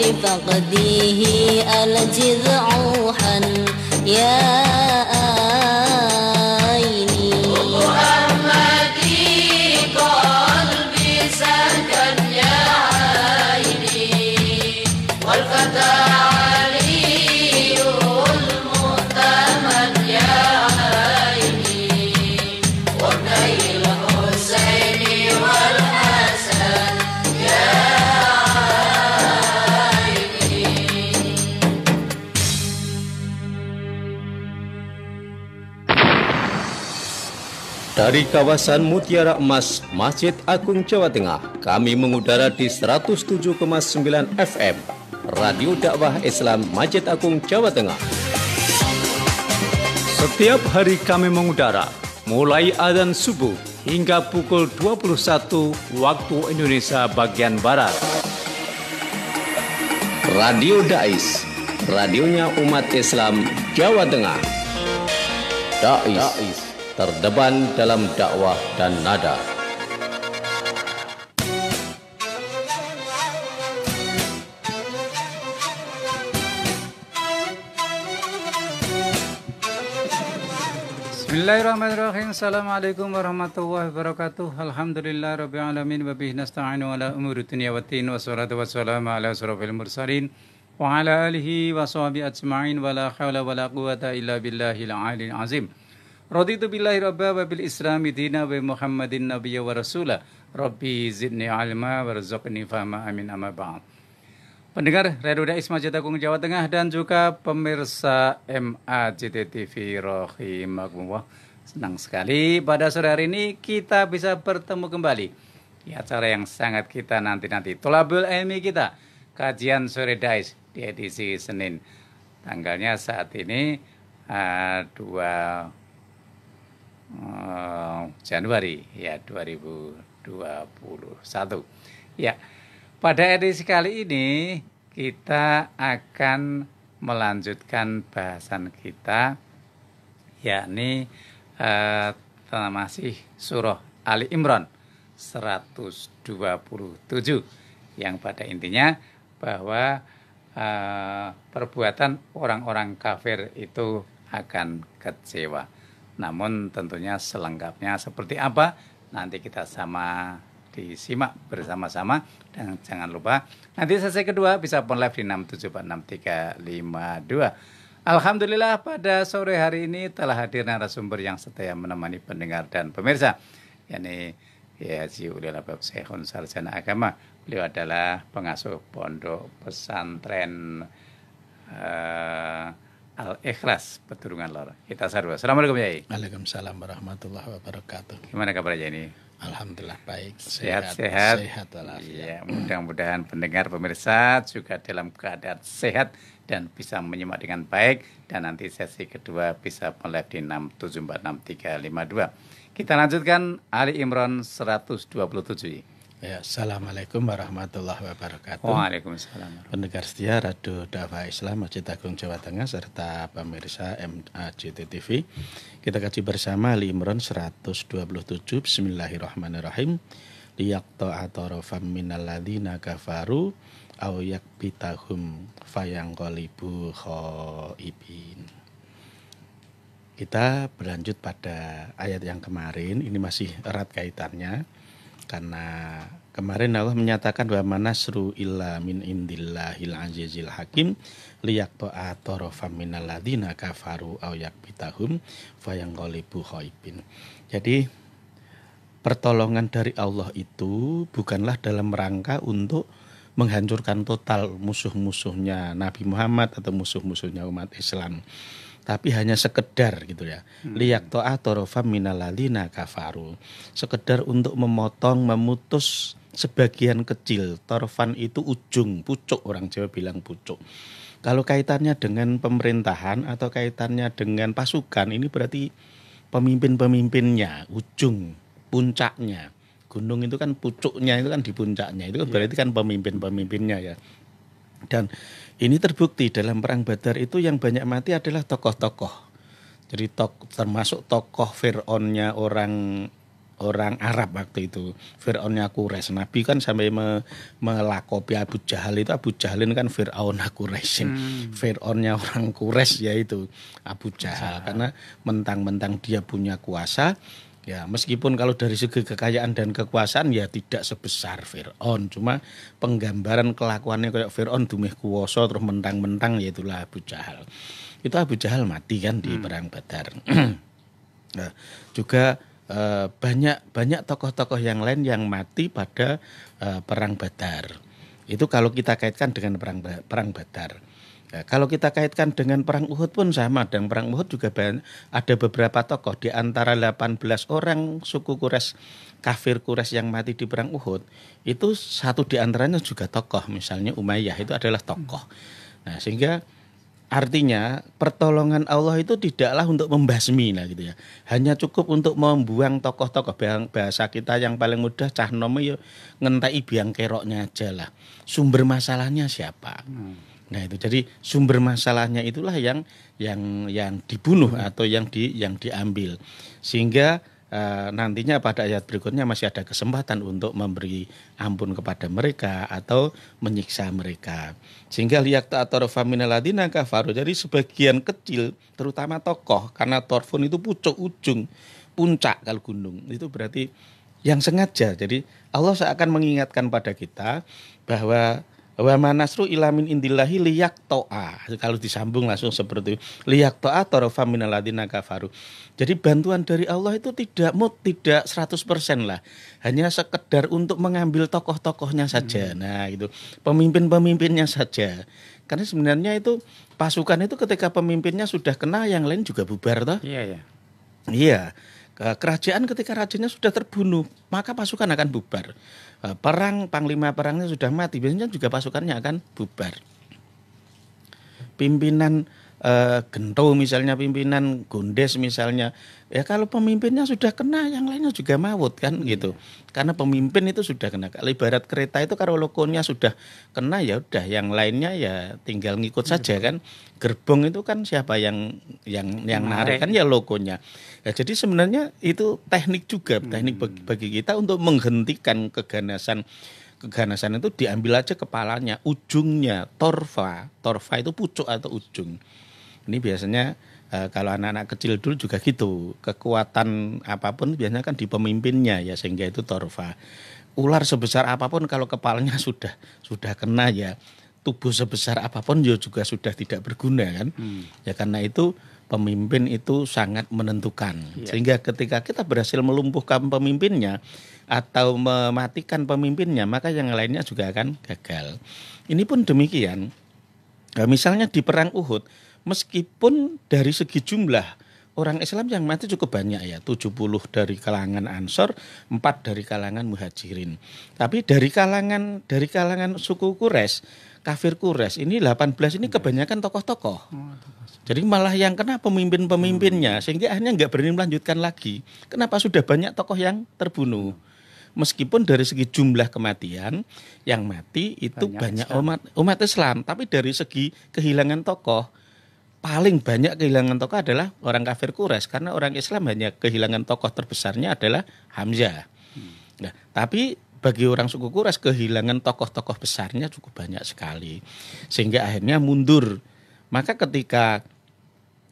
بفقده الجذع حن يا عيني محمدي قلبي سكن يا عيني والفتى علي المؤتمن يا عيني وابني الحسين والحسن يا Dari kawasan Mutiara Emas, Masjid Agung Jawa Tengah, kami mengudara di 107,9 FM, Radio Dakwah Islam Masjid Agung Jawa Tengah. Setiap hari kami mengudara, mulai adzan subuh hingga pukul 21 waktu Indonesia bagian Barat. Radio Dais, radionya umat Islam Jawa Tengah. Dais, terdepan dalam dakwah dan nada. Bismillahirrahmanirrahim. Assalamualaikum warahmatullahi wabarakatuh. Alhamdulillah rabbil alamin wa bihi nasta'inu ala umuri dunya waddin wassalatu wassalamu ala asrofil mursalin wa ala alihi wa sahbihi ajma'in wa la hawla wa la quwata illa billahil aliyil azim. Raditu billahi rabba wa bil islami dina wa muhammadin nabiyya wa rasula. Rabbi zidni ilma warzuqni fahma amin amma ba'd. Pendengar Radio Dais Masjid Agung Jawa Tengah dan juga pemirsa MAJT TV rahimakumullah. Senang sekali pada sore hari ini kita bisa bertemu kembali di acara yang sangat kita nanti-nanti. Tholabul ilmi kita, kajian sore Dais di edisi Senin. Tanggalnya saat ini 2 Januari ya 2021. Ya, pada edisi kali ini kita akan melanjutkan bahasan kita, yakni masih surah Ali Imran 127 yang pada intinya bahwa perbuatan orang-orang kafir itu akan kecewa. Namun tentunya selengkapnya seperti apa nanti kita disimak bersama-sama, dan jangan lupa nanti sesi kedua bisa pon live di 6746352. Alhamdulillah pada sore hari ini telah hadir narasumber yang setia menemani pendengar dan pemirsa, yakni Haji Ulil Albab Syekhun Sarjana Agama. Beliau adalah pengasuh pondok pesantren Al-Ikhlas Peturungan Lor. Kita sarwa. Assalamualaikum Yai. Waalaikumsalam warahmatullahi wabarakatuh. Gimana kabar Yai ini? Alhamdulillah baik. Sehat. Walafiat. Ya, mudah-mudahan pendengar pemirsa juga dalam keadaan sehat dan bisa menyimak dengan baik, dan nanti sesi kedua bisa live di 6746352. Kita lanjutkan Ali Imran 127. Ya, Assalamualaikum warahmatullahi wabarakatuh. Waalaikumsalam. Pendengar setia Radio Dakwah Islam Masjid Agung Jawa Tengah serta pemirsa MAJT TV. Kita kaji bersama Ali Imran 127. Bismillahirrahmanirrahim. Liyaqta'a tarafam minal ladzina kafaru aw yakbitahum fayanqalibu khaibin. Kita berlanjut pada ayat yang kemarin. Ini masih erat kaitannya, karena kemarin Allah menyatakan bahwa manasru illa min indillahil azizil hakim liyaqta'a tarafam minal ladzina kafaru aw yakbitahum fayanqalibu khaibin. Jadi pertolongan dari Allah itu bukanlah dalam rangka untuk menghancurkan total musuh-musuhnya Nabi Muhammad atau musuh-musuhnya umat Islam, tapi hanya sekedar gitu ya. Liyaqta'a tarafam minal ladzina kafaru. Sekedar untuk memutus sebagian kecil. Tarafan itu ujung, pucuk, orang Jawa bilang pucuk. Kalau kaitannya dengan pemerintahan atau kaitannya dengan pasukan, ini berarti pemimpin-pemimpinnya, ujung, puncaknya. Gunung itu kan pucuknya, itu kan di puncaknya. Itu berarti kan pemimpin-pemimpinnya ya. Dan ini terbukti dalam perang Badar itu yang banyak mati adalah tokoh-tokoh. Jadi termasuk tokoh Fir'aunnya orang orang Arab waktu itu. Fir'aunnya Quraisy. Nabi kan sampai melakopi Abu Jahal itu. Abu Jahal ini kan Fir'aunnya Quraisy. Fir'aunnya orang Quraisy yaitu Abu Jahal. Karena mentang-mentang dia punya kuasa, ya meskipun kalau dari segi kekayaan dan kekuasaan ya tidak sebesar Fir'aun. Cuma penggambaran kelakuannya kayak Fir'aun dumeh kuwasa terus mentang-mentang, yaitulah Abu Jahal. Itu Abu Jahal mati kan di perang Badar. Nah, juga banyak tokoh-tokoh yang lain yang mati pada perang Badar. Itu kalau kita kaitkan dengan perang Badar. Nah, kalau kita kaitkan dengan perang Uhud pun sama. Dan perang Uhud juga ada beberapa tokoh. Di antara 18 orang suku Quraisy, kafir Quraisy yang mati di perang Uhud, itu satu di antaranya juga tokoh. Misalnya Umayyah itu adalah tokoh. Nah, sehingga artinya pertolongan Allah itu tidaklah untuk membasmi lah gitu ya. Hanya cukup untuk membuang tokoh-tokoh. Bahasa kita yang paling mudah cah nome ya ngentai biang keroknya aja lah. Sumber masalahnya siapa? Nah itu jadi sumber masalahnya itulah yang dibunuh atau yang diambil. Sehingga nantinya pada ayat berikutnya masih ada kesempatan untuk memberi ampun kepada mereka atau menyiksa mereka. Sehingga liyaqta'atarfa minal ladzina kafaru. Jadi sebagian kecil terutama tokoh, karena torfun itu puncak kalau gunung. Itu berarti yang sengaja. Jadi Allah seakan mengingatkan pada kita bahwa wa manasru ila min indillahi liyaqta'a. Kalau disambung langsung seperti itu. Liyaqta'a tarfa minal ladzina kafaru. Jadi bantuan dari Allah itu tidak 100% lah. Hanya sekedar untuk mengambil tokoh-tokohnya saja. Nah, itu pemimpin-pemimpinnya saja. Karena sebenarnya itu pasukan itu ketika pemimpinnya sudah kena, yang lain juga bubar toh. Iya. Iya. Kerajaan ketika rajanya sudah terbunuh, maka pasukan akan bubar. Perang, panglima perangnya sudah mati, biasanya juga pasukannya akan bubar. Pimpinan Gento misalnya, pimpinan Gondes misalnya, ya kalau pemimpinnya sudah kena, yang lainnya juga maut kan gitu. Karena pemimpin itu sudah kena. Kalau ibarat kereta itu kalau lokonya sudah kena, ya udah, yang lainnya ya tinggal ngikut saja kan. Gerbong itu kan siapa yang narik kan ya lokonya. Ya, jadi sebenarnya itu teknik juga, teknik bagi kita untuk menghentikan keganasan itu diambil aja kepalanya, ujungnya, torfa itu pucuk atau ujung. Ini biasanya kalau anak-anak kecil dulu juga gitu, kekuatan apapun biasanya kan di pemimpinnya ya, sehingga itu torfa. Ular sebesar apapun kalau kepalanya sudah kena ya, tubuh sebesar apapun juga sudah tidak berguna kan. Ya karena itu pemimpin itu sangat menentukan. Sehingga ketika kita berhasil melumpuhkan pemimpinnya atau mematikan pemimpinnya, maka yang lainnya juga akan gagal. Ini pun demikian. Misalnya di perang Uhud, meskipun dari segi jumlah orang Islam yang mati cukup banyak ya, 70 dari kalangan Ansor, 4 dari kalangan Muhajirin. Tapi dari kalangan suku Quraisy, kafir Quraisy ini 18 ini kebanyakan tokoh-tokoh. Jadi malah yang kena pemimpin-pemimpinnya, sehingga akhirnya nggak berani melanjutkan lagi. Kenapa? Sudah banyak tokoh yang terbunuh. Meskipun dari segi jumlah kematian yang mati itu banyak umat Islam, tapi dari segi kehilangan tokoh, paling banyak kehilangan tokoh adalah orang kafir Quraisy, karena orang Islam hanya kehilangan tokoh terbesarnya adalah Hamzah. Nah, tapi bagi orang suku Quraisy kehilangan tokoh-tokoh besarnya cukup banyak sekali, sehingga akhirnya mundur. Maka ketika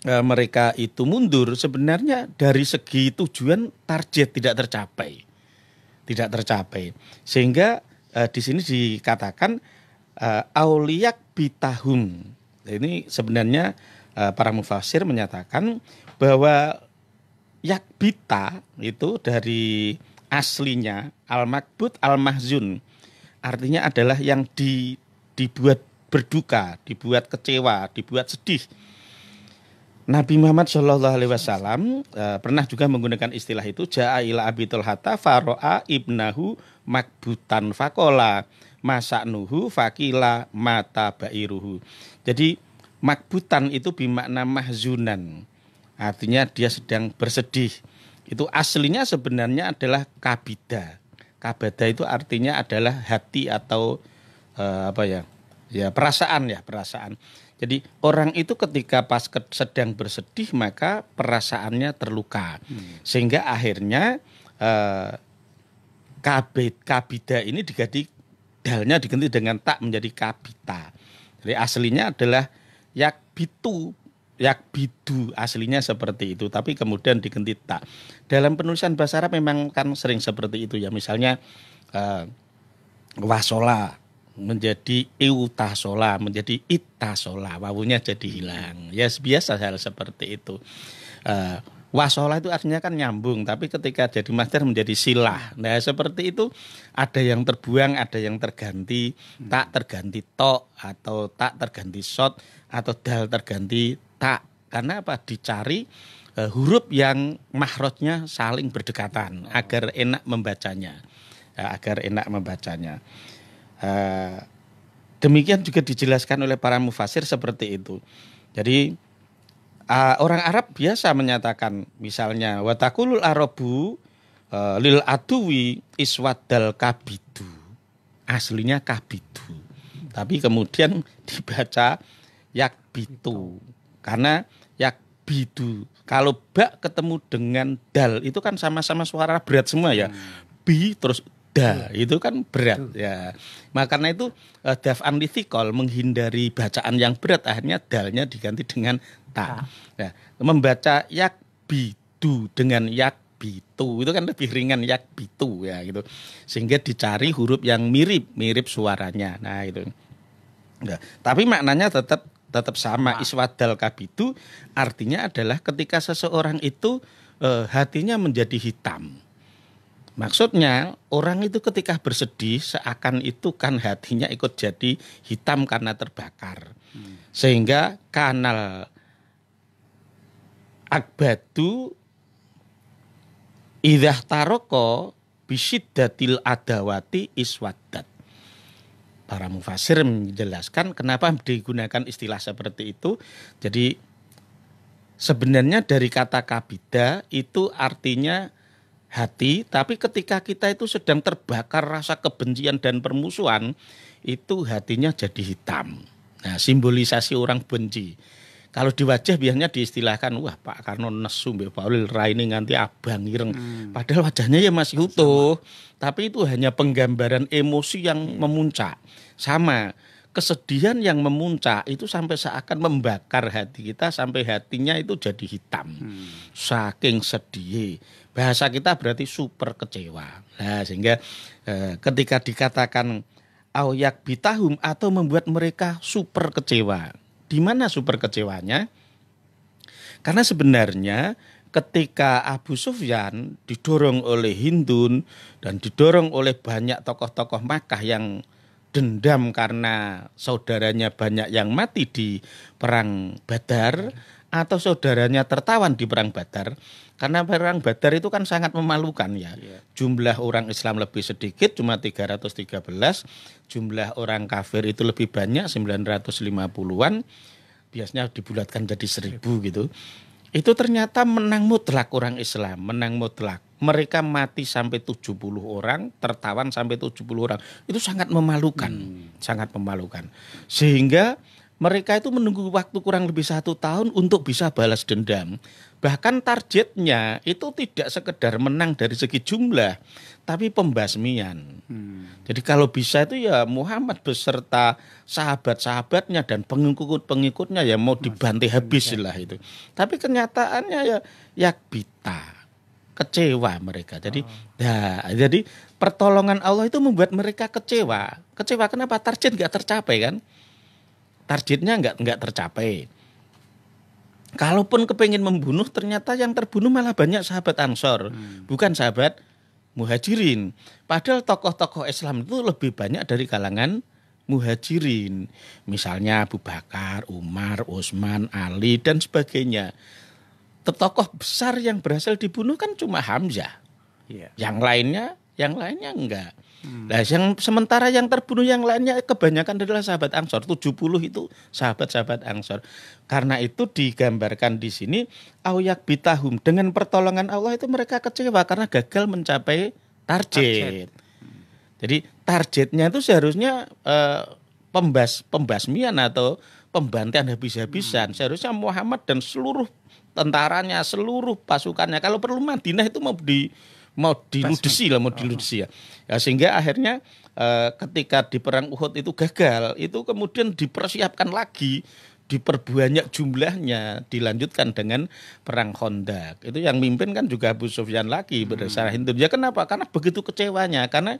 mereka itu mundur, sebenarnya dari segi tujuan target tidak tercapai, sehingga di sini dikatakan auliyak bitahum. Ini sebenarnya para mufassir menyatakan bahwa yakbita itu dari aslinya al-makbut al-mahzun, artinya adalah yang dibuat berduka, dibuat kecewa, dibuat sedih. Nabi Muhammad SAW pernah juga menggunakan istilah itu, ja'a ila Abi Thalhata faro'a ibnahu makbutan fakola masa'nuhu fakila mata ba'iruhu. Jadi makbutan itu bermakna mahzunan, artinya dia sedang bersedih. Itu aslinya sebenarnya adalah kabida. Kabada itu artinya adalah hati atau perasaan. Jadi orang itu ketika pas sedang bersedih maka perasaannya terluka. Sehingga akhirnya kabida ini diganti dalnya diganti dengan tak menjadi kabita. Jadi aslinya adalah yakbitu, yakbidu aslinya seperti itu, tapi kemudian diganti tak. Dalam penulisan bahasa Arab memang kan sering seperti itu ya. Misalnya wasola menjadi iutasola, menjadi itasola, wawunya jadi hilang. Ya biasa hal seperti itu. Wasola itu artinya kan nyambung, tapi ketika jadi masdar menjadi silah. Nah seperti itu, ada yang terbuang, ada yang terganti, tak terganti to, atau tak terganti sot, atau dal terganti tak. Karena apa? Dicari huruf yang mahrojnya saling berdekatan agar enak membacanya, agar enak membacanya. Demikian juga dijelaskan oleh para mufasir seperti itu. Jadi orang Arab biasa menyatakan misalnya watakulul arabu lil aduwi iswaddal kabidu. Aslinya kabidu. Tapi kemudian dibaca yakbitu. Karena yakbidu. Kalau bak ketemu dengan dal itu kan sama-sama suara berat semua ya. Bi terus da itu kan berat ya. Makanya itu daf'an lithikol menghindari bacaan yang berat akhirnya dalnya diganti dengan ta. Nah, membaca yakbidu dengan yakbitu itu kan lebih ringan yakbitu ya gitu. Sehingga dicari huruf yang mirip suaranya. Nah itu. Nah, tapi maknanya tetap sama. Iswadal kabidu artinya adalah ketika seseorang itu hatinya menjadi hitam. Maksudnya orang itu ketika bersedih seakan itu kan hatinya ikut jadi hitam karena terbakar. Sehingga kanal akbadu idah taroko bisiddatil adawati iswaddat. Para mufasir menjelaskan kenapa digunakan istilah seperti itu. Jadi sebenarnya dari kata kabida itu artinya hati, tapi ketika kita itu sedang terbakar rasa kebencian dan permusuhan, itu hatinya jadi hitam. Nah, simbolisasi orang benci. Kalau di wajah biasanya diistilahkan, wah Pak Karno nesu mbek Paulil raine nganti abang ireng. Padahal wajahnya ya masih utuh, tapi itu hanya penggambaran emosi yang memuncak. Sama, kesedihan yang memuncak itu sampai seakan membakar hati kita sampai hatinya itu jadi hitam. Saking sedih. Bahasa kita berarti super kecewa. Nah, sehingga ketika dikatakan auyak bitahum atau membuat mereka super kecewa. Di mana super kecewanya? Karena sebenarnya ketika Abu Sufyan didorong oleh Hindun dan didorong oleh banyak tokoh-tokoh Makkah yang dendam karena saudaranya banyak yang mati di perang Badar atau saudaranya tertawan di perang Badar. Karena perang Badar itu kan sangat memalukan ya. Jumlah orang Islam lebih sedikit cuma 313, jumlah orang kafir itu lebih banyak 950-an. Biasanya dibulatkan jadi 1000 gitu. Itu ternyata menang mutlak orang Islam, menang mutlak. Mereka mati sampai 70 orang, tertawan sampai 70 orang. Itu sangat memalukan, sangat memalukan. Sehingga mereka itu menunggu waktu kurang lebih 1 tahun untuk bisa balas dendam. Bahkan targetnya itu tidak sekedar menang dari segi jumlah, tapi pembasmian. Jadi kalau bisa itu ya Muhammad beserta sahabat-sahabatnya dan pengikut-pengikutnya ya mau dibantai habis lah itu. Tapi kenyataannya ya yakbita, kecewa mereka. Jadi jadi pertolongan Allah itu membuat mereka kecewa. Kecewa kenapa? Target nggak tercapai kan? Targetnya nggak tercapai. Kalaupun kepengin membunuh, ternyata yang terbunuh malah banyak sahabat Ansor, bukan sahabat Muhajirin. Padahal tokoh-tokoh Islam itu lebih banyak dari kalangan Muhajirin. Misalnya Abu Bakar, Umar, Utsman, Ali, dan sebagainya. Tokoh besar yang berhasil dibunuh kan cuma Hamzah. Yang lainnya enggak. Nah, sementara yang terbunuh yang lainnya kebanyakan adalah sahabat Ansor, 70 itu sahabat-sahabat Ansor. Karena itu digambarkan di sini auyak bitahum, dengan pertolongan Allah itu mereka kecewa karena gagal mencapai target. Jadi targetnya itu seharusnya pembasmian atau pembantaian habis-habisan. Seharusnya Muhammad dan seluruh tentaranya, seluruh pasukannya, kalau perlu Madinah itu mau mau diludesi ya. Sehingga akhirnya ketika di perang Uhud itu gagal, itu kemudian dipersiapkan lagi, diperbanyak jumlahnya, dilanjutkan dengan perang Khandaq. Itu yang mimpin kan juga Abu Sufyan lagi berdasar Hindu. Ya kenapa? Karena begitu kecewanya. Karena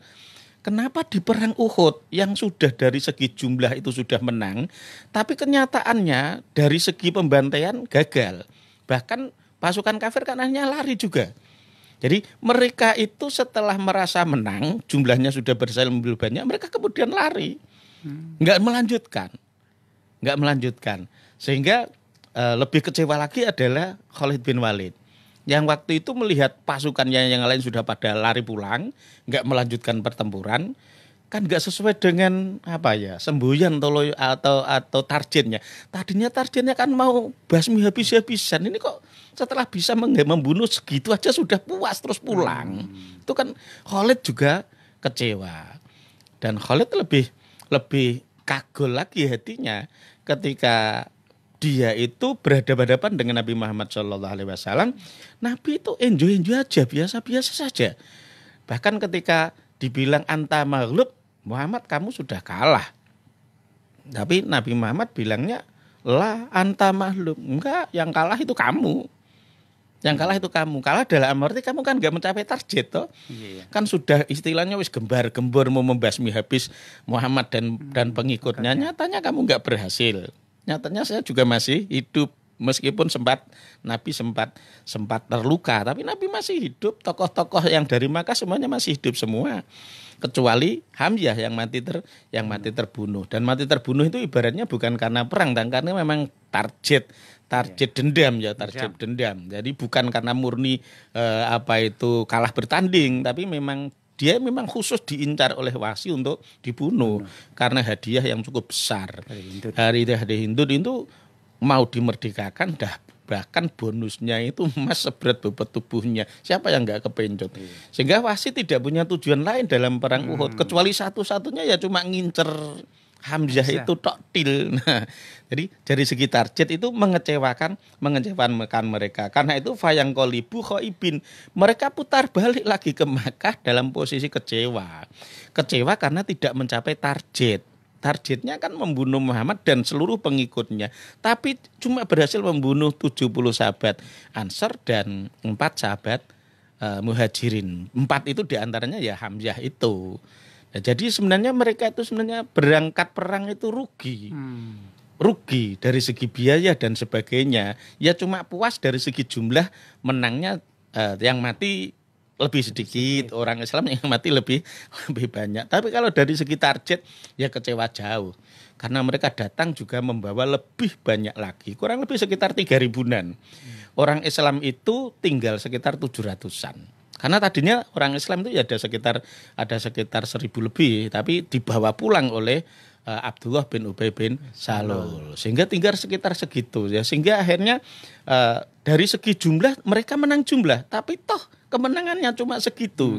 kenapa di perang Uhud yang sudah dari segi jumlah itu sudah menang, tapi kenyataannya dari segi pembantaian gagal. Bahkan pasukan kafir kan hanya lari juga. Jadi mereka itu setelah merasa menang, jumlahnya sudah berhasil mengambil banyak, mereka kemudian lari. Nggak melanjutkan. Sehingga lebih kecewa lagi adalah Khalid bin Walid. Yang waktu itu melihat pasukannya yang lain sudah pada lari pulang, nggak melanjutkan pertempuran, kan nggak sesuai dengan semboyan atau targetnya. Tadinya targetnya kan mau basmi habis-habisan. Ini kok setelah bisa membunuh segitu aja sudah puas terus pulang. Itu kan Khalid juga kecewa. Dan Khalid lebih kagul lagi hatinya ketika dia itu berhadapan-hadapan dengan Nabi Muhammad SAW. Nabi itu enjoy aja, biasa-biasa saja. Bahkan ketika dibilang anta maghlub, Muhammad kamu sudah kalah. Tapi Nabi Muhammad bilangnya, la anta maghlub. Enggak, yang kalah itu kamu. Kalah dalam arti kamu kan gak mencapai target toh. Iya. Kan sudah istilahnya wis gembar-gembor mau membasmi habis Muhammad dan pengikutnya. Nyatanya kamu gak berhasil. Nyatanya saya juga masih hidup. Meskipun Nabi sempat terluka, tapi Nabi masih hidup. Tokoh-tokoh yang dari Makkah semuanya masih hidup semua, kecuali Hamzah yang mati terbunuh. Dan mati terbunuh itu ibaratnya bukan karena perang, dan karena memang target dendam. Jadi bukan karena murni kalah bertanding, tapi dia memang khusus diincar oleh Wahsy untuk dibunuh karena hadiah yang cukup besar. Hari Hindud itu mau dimerdekakan, bahkan bonusnya itu emas seberat bobot tubuhnya. Siapa yang nggak kepencot? Sehingga Wahsy tidak punya tujuan lain dalam perang Uhud kecuali satu-satunya ya cuma ngincer Hamzah itu tok til. Nah, jadi dari segi target itu mengecewakan mereka. Karena itu fayang qolibu khaibin. Mereka putar balik lagi ke Makkah dalam posisi kecewa. Kecewa karena tidak mencapai target. Targetnya kan membunuh Muhammad dan seluruh pengikutnya. Tapi cuma berhasil membunuh 70 sahabat Ansar dan 4 sahabat Muhajirin. 4 itu diantaranya ya Hamzah itu. Nah, jadi sebenarnya mereka itu berangkat perang itu rugi dari segi biaya dan sebagainya. Ya cuma puas dari segi jumlah menangnya, yang mati lebih sedikit, orang Islam yang mati lebih banyak. Tapi kalau dari segi target ya kecewa jauh. Karena mereka datang juga membawa lebih banyak lagi, kurang lebih sekitar 3.000-an. Orang Islam itu tinggal sekitar 700-an. Karena tadinya orang Islam itu ya ada sekitar 1.000 lebih, tapi dibawa pulang oleh Abdullah bin Ubay bin Salul, sehingga tinggal sekitar segitu ya. Sehingga akhirnya dari segi jumlah mereka menang jumlah, tapi toh kemenangannya cuma segitu.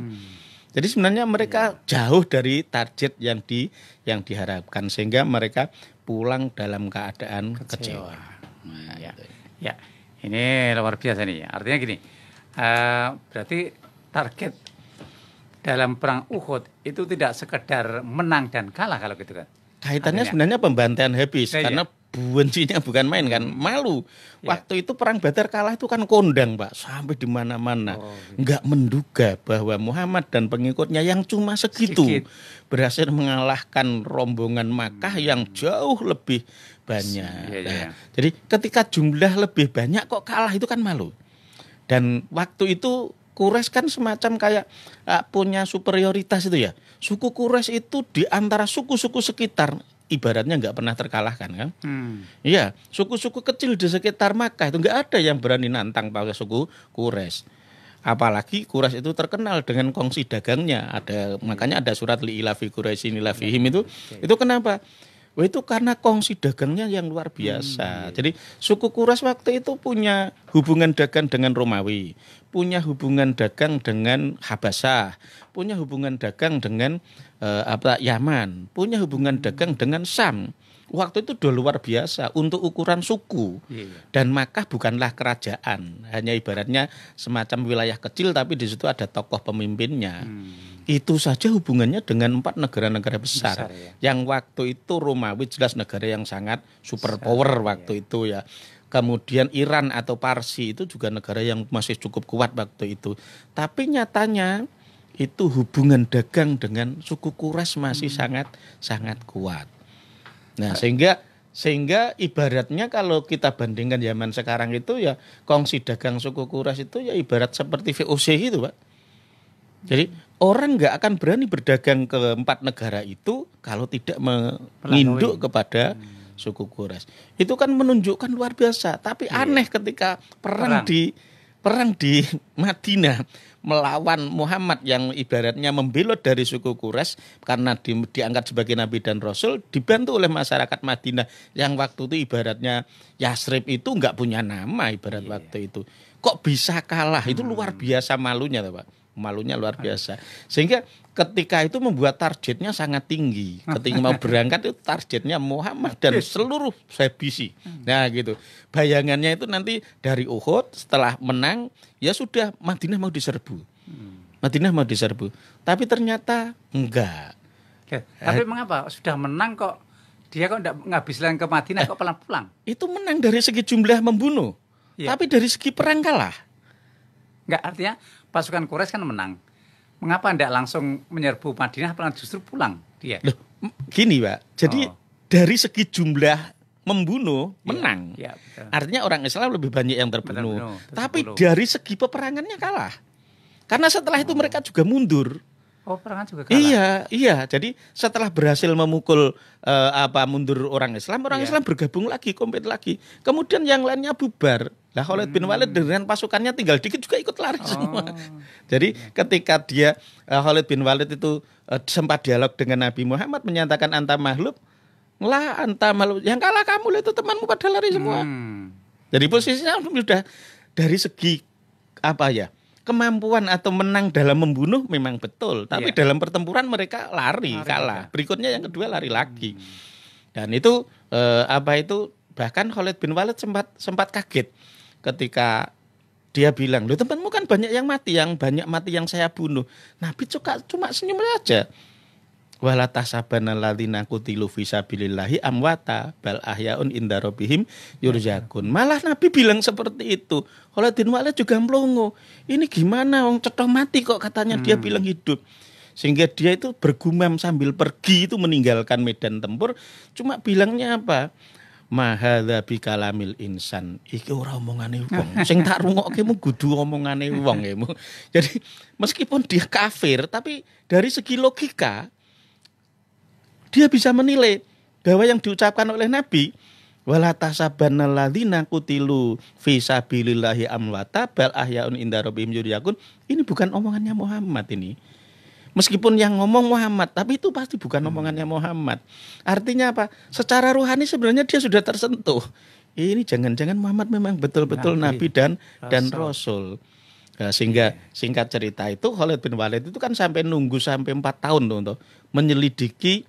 Jadi sebenarnya mereka jauh dari target yang diharapkan, sehingga mereka pulang dalam keadaan kecewa. Nah, Ya, ini luar biasa nih. Artinya gini, berarti target dalam perang Uhud itu tidak sekedar menang dan kalah kalau gitu kan? Kaitannya sebenarnya pembantaian habis, karena bencinya bukan main kan, malu. Waktu itu perang Badar kalah itu kan kondang Pak, sampai di mana-mana. Nggak menduga bahwa Muhammad dan pengikutnya yang cuma segitu berhasil mengalahkan rombongan Makkah yang jauh lebih banyak. Nah, jadi ketika jumlah lebih banyak kok kalah itu kan malu. Dan waktu itu Quraisy kan semacam kayak punya superioritas itu ya. Suku Quraisy itu di antara suku-suku sekitar ibaratnya nggak pernah terkalahkan kan. Iya, suku-suku kecil di sekitar Makkah itu nggak ada yang berani nantang pada suku Quraisy. Apalagi Quraisy itu terkenal dengan kongsi dagangnya. Makanya ada surat li'ilafi Quraisyin ilafihim itu. Itu kenapa? Itu karena kongsi dagangnya yang luar biasa. Jadi suku Quraisy waktu itu punya hubungan dagang dengan Romawi, punya hubungan dagang dengan Habasyah, punya hubungan dagang dengan Yaman, punya hubungan dagang dengan Syam. waktu itu udah luar biasa untuk ukuran suku. Dan Makkah bukanlah kerajaan, hanya ibaratnya semacam wilayah kecil tapi di situ ada tokoh pemimpinnya. Itu saja hubungannya dengan 4 negara-negara besar. Yang waktu itu Romawi jelas negara yang sangat superpower waktu itu ya. Kemudian Iran atau Parsi itu juga negara yang masih cukup kuat waktu itu. Tapi nyatanya itu hubungan dagang dengan suku Quraisy masih sangat kuat. Nah, sehingga ibaratnya kalau kita bandingkan zaman sekarang itu ya kongsi dagang suku Quraisy itu ya ibarat seperti VOC itu, Pak. Jadi orang nggak akan berani berdagang ke 4 negara itu kalau tidak meninduk kepada suku Quraisy. Itu kan menunjukkan luar biasa. Tapi aneh ketika perang di Madinah melawan Muhammad yang ibaratnya membelot dari suku Quraisy karena diangkat sebagai nabi dan rasul, dibantu oleh masyarakat Madinah yang waktu itu ibaratnya Yasrib itu nggak punya nama ibarat waktu itu. Kok bisa kalah? Itu luar biasa malunya, Pak. Malunya luar biasa. Sehingga ketika itu membuat targetnya sangat tinggi. Ketika mau berangkat itu targetnya Muhammad dan seluruh Habisi. Nah gitu. Bayangannya itu nanti dari Uhud setelah menang ya sudah Madinah mau diserbu. Madinah mau diserbu. Tapi ternyata enggak. Tapi mengapa sudah menang kok dia kok enggak ngabiskan ke Madinah kok pulang? Itu menang dari segi jumlah membunuh. Tapi dari segi perang kalah. Enggak, artinya pasukan Quraisy kan menang. Mengapa tidak langsung menyerbu Madinah, malah justru pulang dia? Loh, gini Pak, jadi dari segi jumlah membunuh menang. Artinya orang Islam lebih banyak yang terbunuh. Tapi dari segi peperangannya kalah. Karena setelah itu mereka juga mundur. Oh, perangan juga kalah. Iya. Jadi setelah berhasil memukul mundur orang Islam bergabung lagi, kompet lagi. Kemudian yang lainnya bubar. Lah Khalid bin Walid dengan pasukannya tinggal dikit juga ikut lari semua. Jadi ketika Khalid bin Walid itu sempat dialog dengan Nabi Muhammad menyatakan anta makhluk, yang kalah kamu itu temanmu pada lari semua. Jadi posisinya sudah dari segi kemampuan atau menang dalam membunuh memang betul, tapi dalam pertempuran mereka lari kalah. Berikutnya yang kedua lari lagi. Dan itu bahkan Khalid bin Walid sempat kaget ketika dia bilang, "Loh temanmu kan banyak yang mati yang saya bunuh." Nabi cuma senyum saja. Wala tahsabanna alladziina qutilu fi sabilillahi amwata bal ahyaun inda rabbihim yurzaqun. Malah Nabi bilang seperti itu. Khalid bin Walid juga melongo. Ini gimana wong cetha mati kok katanya dia bilang hidup. Sehingga dia itu bergumam sambil pergi itu meninggalkan medan tempur, cuma bilangnya apa? Mahadza bikalamil insan. Iki ora omongane wong. Sing tak rungokke mu kudu omongane wong ya. Jadi meskipun dia kafir tapi dari segi logika dia bisa menilai bahwa yang diucapkan oleh Nabi wala tahsabanna alladziina qutilu fi sabilillahi amwata bal ahyaun inda rabbihim yurzaqun. Ini bukan omongannya Muhammad ini. Meskipun yang ngomong Muhammad, tapi itu pasti bukan omongannya Muhammad. Artinya apa? Secara rohani sebenarnya dia sudah tersentuh. Ini jangan-jangan Muhammad memang betul-betul Nabi dan Rasul. Nah, sehingga singkat cerita itu Khalid bin Walid itu kan sampai nunggu sampai 4 tahun tuh, untuk menyelidiki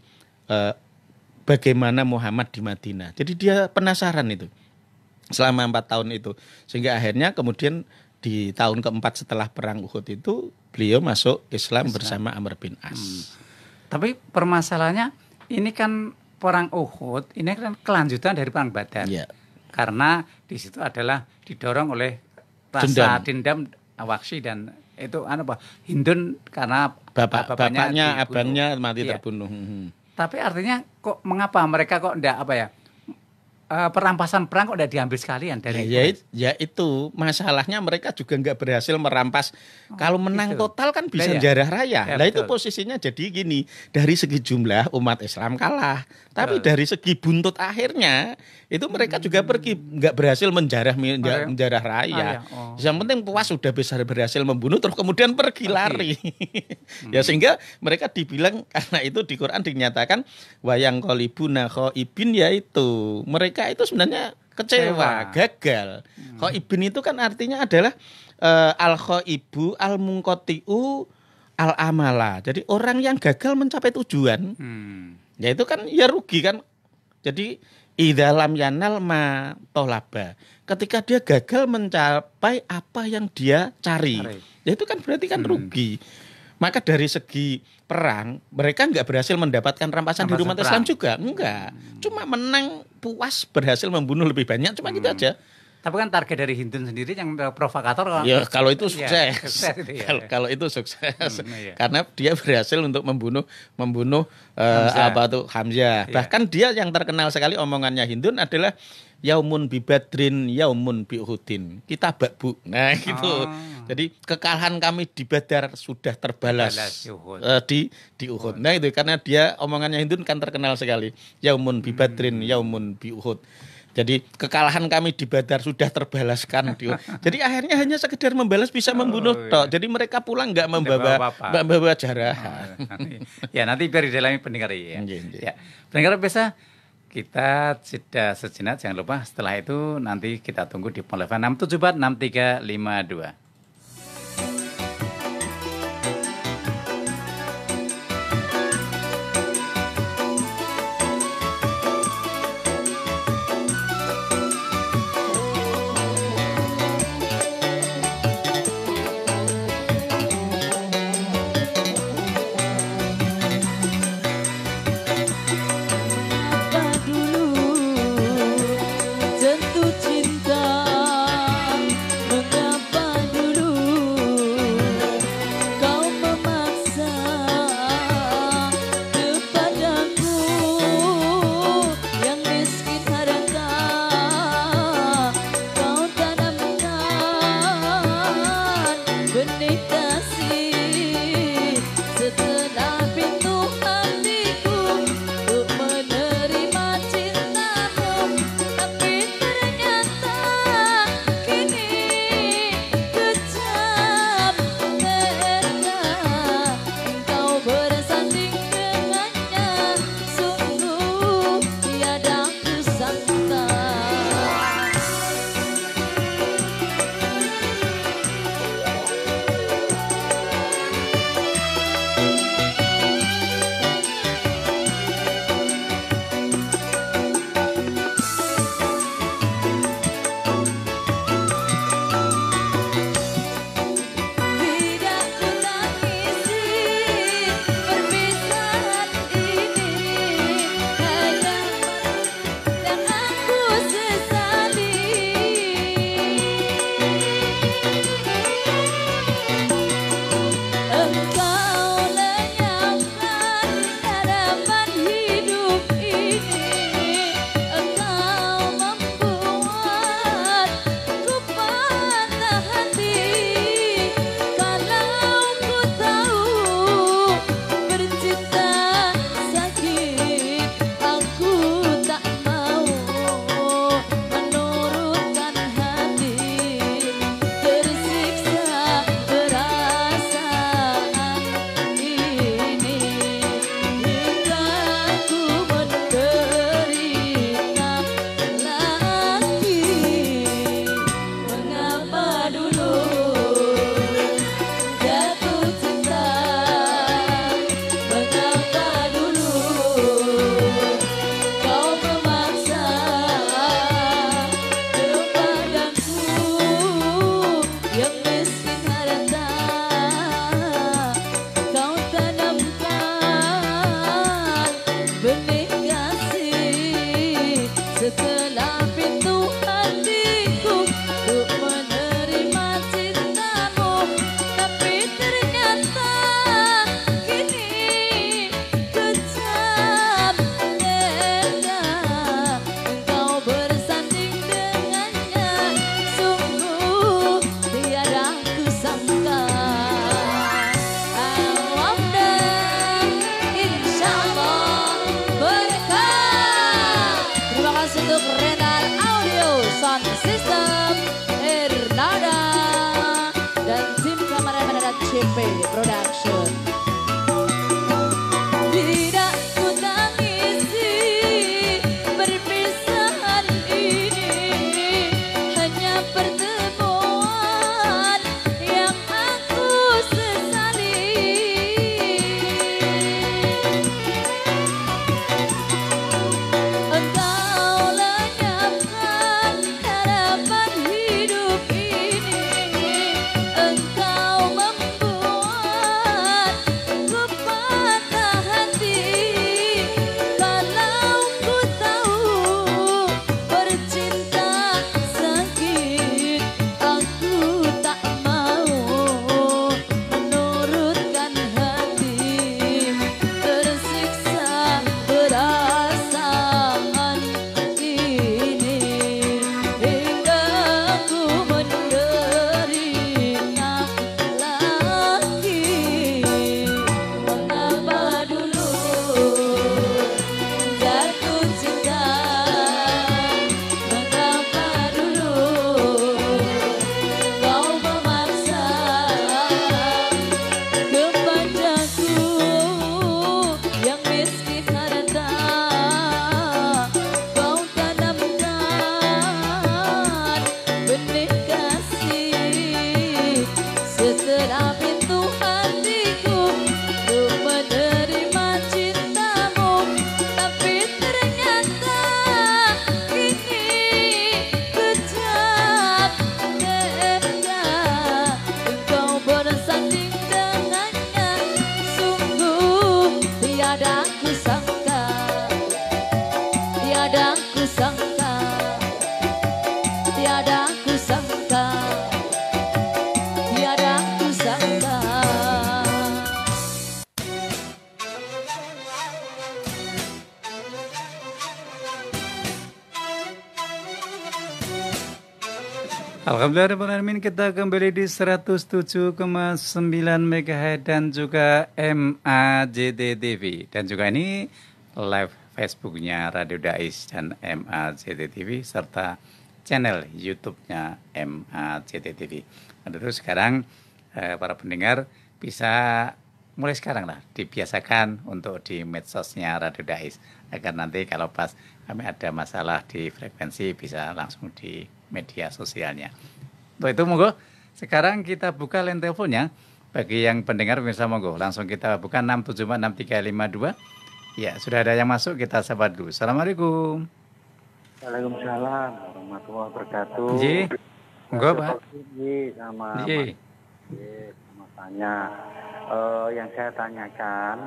bagaimana Muhammad di Madinah. Jadi dia penasaran itu selama 4 tahun itu. Sehingga akhirnya kemudian di tahun keempat setelah perang Uhud itu beliau masuk Islam bersama Amr bin As. Tapi permasalahannya ini kan perang Uhud ini kan kelanjutan dari perang Badar. Karena di situ adalah didorong oleh rasa dendam Waksy dan itu Hindun karena bapaknya abangnya mati terbunuh. Tapi artinya kok mengapa mereka kok enggak perampasan perang kok udah diambil sekalian dari ya itu masalahnya mereka juga nggak berhasil merampas. Kalau menang total kan bisa jarah raya. Nah itu posisinya jadi gini, dari segi jumlah umat Islam kalah, tapi dari segi buntut akhirnya itu mereka juga pergi nggak berhasil menjarah raya. Yang penting puas sudah berhasil membunuh terus kemudian pergi lari. Ya sehingga mereka dibilang karena itu di Quran dinyatakan wayang qalibuna khaibin, yaitu mereka itu sebenarnya kecewa, gagal. Khaibin itu kan artinya adalah al-khaibu al-munqati'u al-amala. Jadi orang yang gagal mencapai tujuan. Ya itu kan ya rugi kan. Jadi idalam yanal ma tolaba. Ketika dia gagal mencapai apa yang dia cari. Ya itu kan berarti kan rugi. Maka dari segi perang, mereka nggak berhasil mendapatkan rampasan di rumah Islam juga. Enggak. Cuma menang puas berhasil membunuh lebih banyak. Cuma gitu aja. Tapi kan target dari Hindun sendiri yang provokator kan? Ya kalau itu sukses. Sukses itu ya. Kalau itu sukses. Iya. Karena dia berhasil untuk membunuh Hamzah. Iya. Bahkan dia yang terkenal sekali omongannya Hindun adalah Yaumun bi Badrin, Yaumun bi Uhudin. Kita bakbu. Nah, gitu. Jadi kekalahan kami di Badar sudah terbalas di Uhud. Nah, itu karena dia omongannya Hindun kan terkenal sekali. Yaumun bi Badrin, Yaumun bi Uhud. Jadi kekalahan kami di Badar sudah terbalaskan. Jadi akhirnya hanya sekedar membalas bisa membunuh toh. Jadi mereka pulang nggak membawa jarah. Ya nanti biar didalami pendengar ya. Ya. Pendengar biasa kita jeda sejenak, jangan lupa setelah itu nanti kita tunggu di telepon 674 6352. CP Production. Tidak ku tangisi perpisahan ini, hanya pertemuan yang aku sesali. Engkau Alhamdulillahirrahmanirrahim, kita kembali di 107,9 MHz dan juga MAJT TV. Dan juga ini live Facebooknya Radio Dais dan MAJT TV serta channel YouTube-nya MAJT TV. Terus sekarang para pendengar bisa mulai sekarang lah dibiasakan untuk di medsosnya Radio Dais agar nanti kalau pas kami ada masalah di frekuensi bisa langsung di media sosialnya. Untuk itu monggo sekarang kita buka line teleponnya bagi yang pendengar pemirsa, monggo langsung kita buka 6746352. Ya, sudah ada yang masuk, kita sapa dulu. Assalamualaikum. Waalaikumsalam warahmatullahi wabarakatuh. Ji, monggo Pak. Sama Ji. sama tanya. Yang saya tanyakan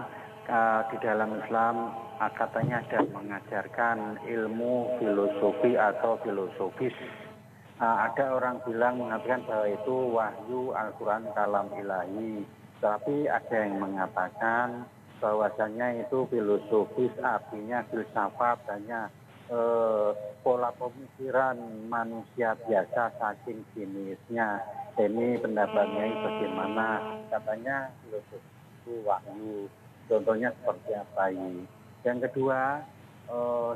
di dalam Islam katanya ada mengajarkan ilmu filosofi atau filosofis. Ada orang bilang mengatakan bahwa itu wahyu Al-Quran kalam ilahi. Tapi ada yang mengatakan bahwasanya itu filosofis, artinya filsafat, hanya pola pemikiran manusia biasa saking jenisnya. Ini pendapatnya bagaimana? Katanya filosofi itu wahyu. Contohnya seperti apa ini? Yang kedua,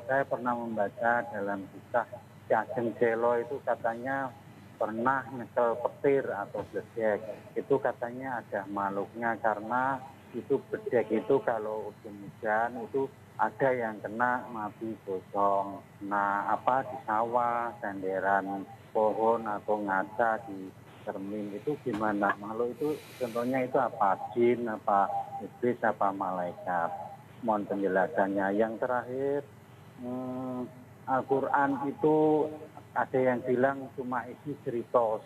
saya pernah membaca dalam kisah Cacing Celo itu katanya pernah nyekel petir atau bedek. Itu katanya ada makhluknya karena itu bedek itu kalau hujan itu ada yang kena mati gosong. Nah, di sawah, senderan pohon atau ngaca di cermin itu gimana? Makhluk itu contohnya itu apa? Jin, apa iblis, apa malaikat? Mohon penjelasannya. Yang terakhir, Al-Quran itu ada yang bilang cuma isi cerita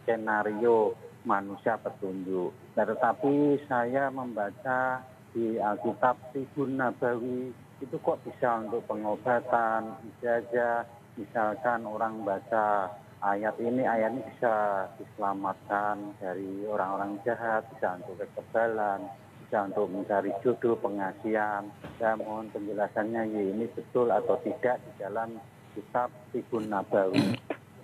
skenario manusia petunjuk. Tetapi saya membaca di Alkitab Tibun Nabawi itu kok bisa untuk pengobatan, ijazah, misalkan orang baca ayat ini bisa diselamatkan dari orang-orang jahat, bisa untuk kekebalan, bisa untuk mencari jodoh, pengasihan. Saya mohon penjelasannya ini betul atau tidak di dalam kitab Tibun Nabawi.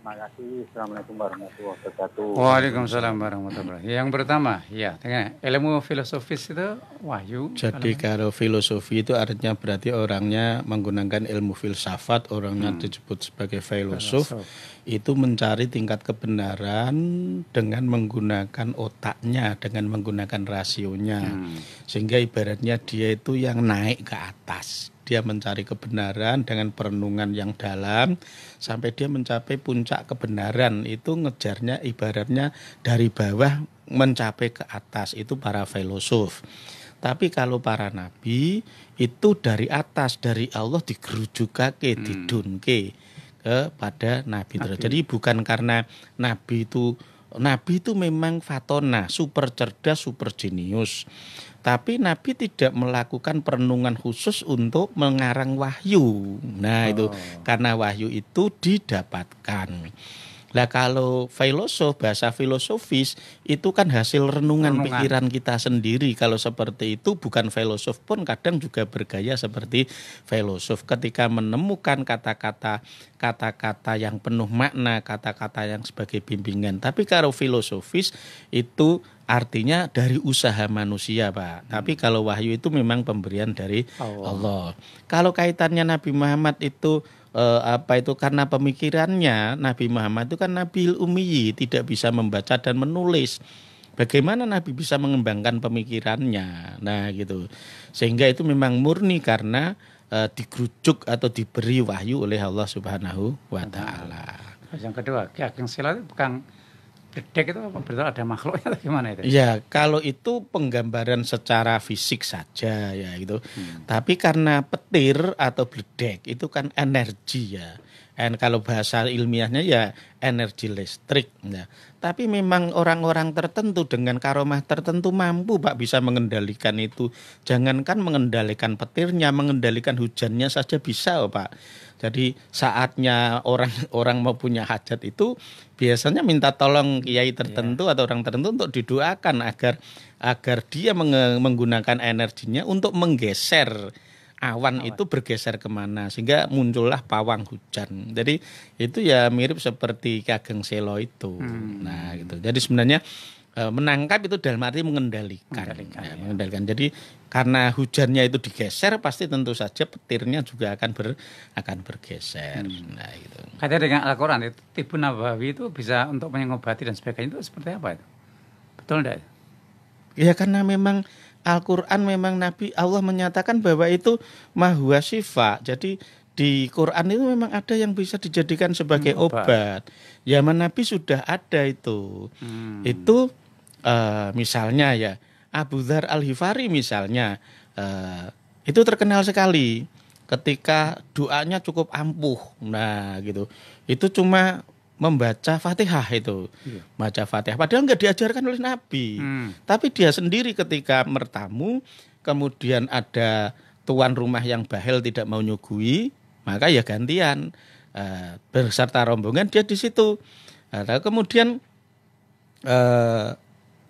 Terima kasih. Assalamualaikum warahmatullahi wabarakatuh. Waalaikumsalam warahmatullahi wabarakatuh. Yang pertama, ya, ilmu filosofis itu wahyu. Jadi kalau filosofi itu artinya berarti orangnya menggunakan ilmu filsafat, orangnya disebut sebagai filosof. Itu mencari tingkat kebenaran dengan menggunakan otaknya, dengan menggunakan rasionya. Sehingga ibaratnya dia itu yang naik ke atas. Dia mencari kebenaran dengan perenungan yang dalam sampai dia mencapai puncak kebenaran. Itu ngejarnya ibaratnya dari bawah mencapai ke atas. Itu para filosof. Tapi kalau para nabi itu dari atas, dari Allah digerujukake, didunke kepada nabi. Jadi bukan karena nabi itu memang fatona, super cerdas, super jenius. Tapi Nabi tidak melakukan perenungan khusus untuk mengarang wahyu. Nah itu karena wahyu itu didapatkan. Lah kalau filosof, bahasa filosofis itu kan hasil renungan pikiran kita sendiri. Kalau seperti itu bukan filosof pun kadang juga bergaya seperti filosof ketika menemukan kata-kata yang penuh makna, kata-kata yang sebagai bimbingan. Tapi kalau filosofis itu artinya dari usaha manusia, Pak. Tapi kalau wahyu itu memang pemberian dari Allah. Kalau kaitannya Nabi Muhammad itu karena pemikirannya Nabi Muhammad itu kan Nabi Ummi, tidak bisa membaca dan menulis. Bagaimana Nabi bisa mengembangkan pemikirannya? Nah gitu. Sehingga itu memang murni karena digerujuk atau diberi wahyu oleh Allah Subhanahu wa taala. Yang kedua, Ki Ageng Sela itu bukan bedek itu apa betul ada makhluknya atau gimana itu? Ya, kalau itu penggambaran secara fisik saja ya gitu. Tapi karena petir atau bledek itu kan energi ya. Dan kalau bahasa ilmiahnya ya energi listrik ya. Tapi memang orang-orang tertentu dengan karomah tertentu mampu Pak bisa mengendalikan itu. Jangankan mengendalikan petirnya, mengendalikan hujannya saja bisa Pak. Jadi saatnya orang mau punya hajat itu biasanya minta tolong kiai tertentu atau orang tertentu untuk didoakan agar dia menggunakan energinya untuk menggeser awan itu bergeser kemana sehingga muncullah pawang hujan. Jadi itu ya mirip seperti Ki Ageng Selo itu. Nah gitu. Jadi sebenarnya menangkap itu dalam arti mengendalikan. Mengendalikan. Jadi karena hujannya itu digeser pasti tentu saja petirnya juga akan bergeser. Nah gitu. Katanya dengan Al-Quran itu Tibun Nabawi itu bisa untuk mengobati dan sebagainya, itu seperti apa itu? Betul enggak? Ya karena memang Al-Quran memang Nabi Allah menyatakan bahwa itu mahuwa syifa. Jadi di Quran itu memang ada yang bisa dijadikan sebagai obat. Zaman Nabi sudah ada itu. Itu misalnya ya Abu Dzar Al-Ghifari misalnya itu terkenal sekali ketika doanya cukup ampuh. Nah gitu. Itu cuma membaca Fatihah itu. Baca Fatihah. Padahal nggak diajarkan oleh Nabi. Tapi dia sendiri ketika bertamu, kemudian ada tuan rumah yang bahel tidak mau nyuguhi, maka ya gantian beserta rombongan dia di situ. Nah, kemudian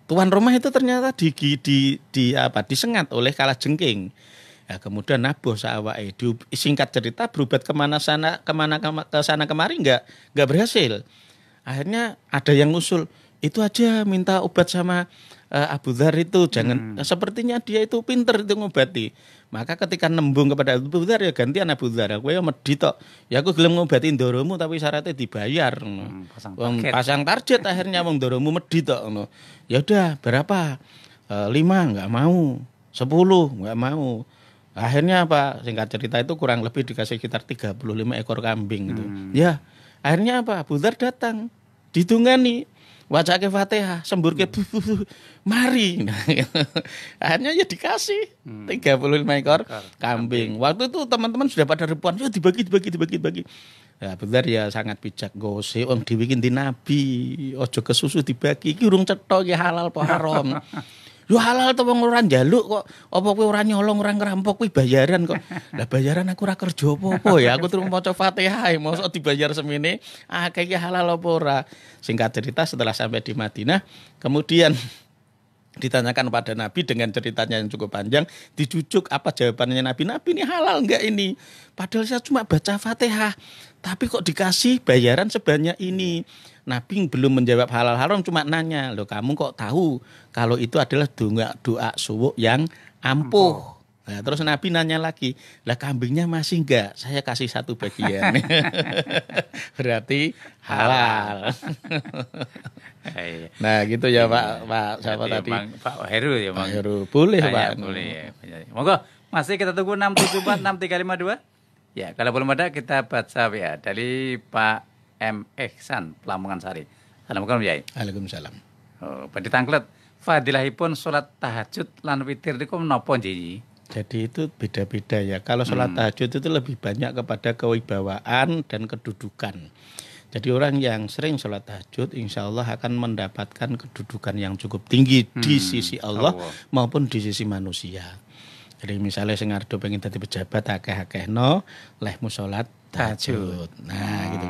tuan rumah itu ternyata disengat oleh kalajengking. Ya, kemudian nabuh sawai, singkat cerita berobat ke sana kemari nggak berhasil. Akhirnya ada yang ngusul, itu aja minta obat sama Abu Dzar itu, jangan sepertinya dia itu pinter itu ngobati. Maka ketika nembung kepada Abu Dzar ya gantian Abu Dzar, aku ya medhi tok. Ya aku gelem ngobati ndoromu tapi syaratnya dibayar. Pasang target akhirnya wong ndoromu medhi tok ngono. Ya udah berapa? 5 nggak mau, 10 nggak mau. Akhirnya apa? Singkat cerita itu kurang lebih dikasih sekitar 35 ekor kambing gitu. Ya, akhirnya apa? Abu Dzar datang, ditungani, wacake Fatihah, semburke mari. Nah, akhirnya ya dikasih 35 ekor kambing. Waktu itu teman-teman sudah pada ribuan, ya dibagi. Ya, Abu Dzar ya sangat bijak, gose wong dibikin di Nabi, ojo kesusu dibagi, iki urung cetha iki halal apa haram. Yo halal to wong ora njaluk kok. Apa kowe ora nyolong, ora ngerampok kuwi bayaran kok. Lah bayaran aku ora kerja apa-apa ya. Aku terus maca Fatihah mosok dibayar semene. Akeh iki halal apa ora. Singkat cerita setelah sampai di Madinah, kemudian ditanyakan pada Nabi dengan ceritanya yang cukup panjang, dijujuk apa jawabannya Nabi. Nabi ini halal enggak ini? Padahal saya cuma baca Fatihah, tapi kok dikasih bayaran sebanyak ini. Nabi belum menjawab halal haram, cuma nanya, loh kamu kok tahu kalau itu adalah doa suwuk yang ampuh. Nah, terus Nabi nanya lagi, lah kambingnya masih enggak? Saya kasih 1 bagian. Berarti halal. Nah gitu ya Pak siapa tadi? Pak Heru ya Bang. Pak Heru. Boleh Pak. Boleh. Monggo, masih kita tunggu 6746352. Ya, kalau belum ada kita baca ya dari Pak M. Ihsan Lamongan Sari. Assalamualaikum Yai. Waalaikumsalam. Oh, badhe tanglet fadilahipun salat tahajud lan witir niku menapa nggih? Jadi itu beda-beda ya. Kalau sholat tahajud itu lebih banyak kepada kewibawaan dan kedudukan. Jadi orang yang sering sholat tahajud insya Allah akan mendapatkan kedudukan yang cukup tinggi di sisi Allah maupun di sisi manusia. Jadi misalnya sing arep pengen dadi pejabat akeh-akehno lehmu sholat tahajud. Nah gitu.